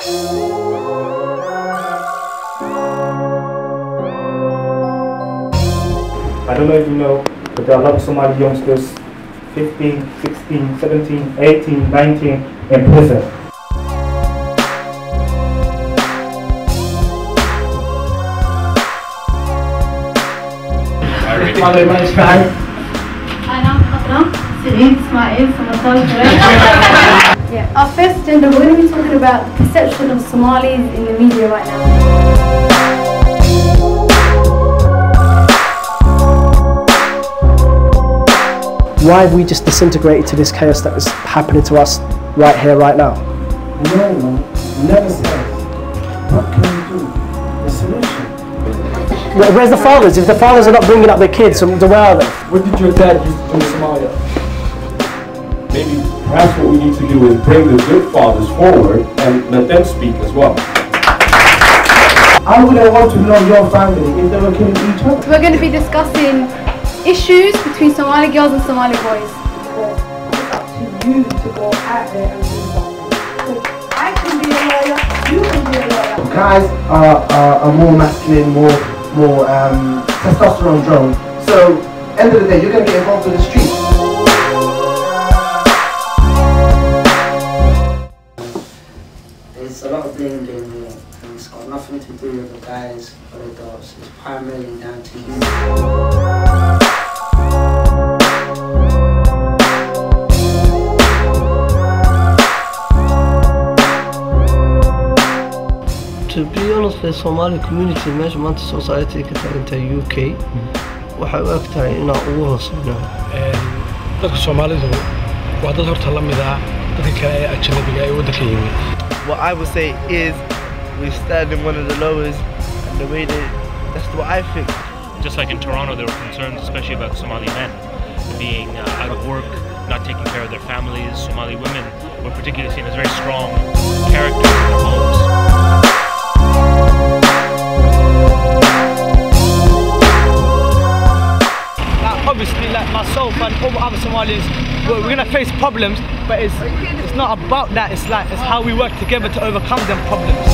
I don't know if you know, but there are a lot of Somali youngsters, 15, 16, 17, 18, 19, in prison. Yeah, our first agenda, we're going to be talking about the perception of Somalis in the media right now. Why have we just disintegrated to this chaos that is happening to us right here, right now? No, never says, what can we do? The solution. Where's the fathers? If the fathers are not bringing up their kids, then where are they? What did your dad used to do in Somalia? Maybe perhaps what we need to do is bring the good fathers forward and let them speak as well. I wouldn't want to know your family if they were killing each other. We're going to be discussing issues between Somali girls and Somali boys. It's up to you to go out there and do something. I can be a lawyer, you can be a lawyer. Guys are more masculine, more testosterone drone. So, end of the day, you're going to get involved in the street. There's a lot of blame game here, and it's got nothing to do with the guys or the girls. It's primarily down to you. To be honest, the Somali community measurement society ka tagintay UK waxay u egtahay inaan ugu hooseyno dadka Soomaalidu waa dad horta la mid ah dadka kale ee ajnabiga ee waddanka yimid. What I would say is we stand in one of the lowest, and the way that's what I think. Just like in Toronto, there were concerns, especially about Somali men being out of work, not taking care of their families. Somali women were particularly seen as very strong characters in their homes. Obviously, like myself and all other Somalis, we're going to face problems, but it's not about that. It's how we work together to overcome them problems.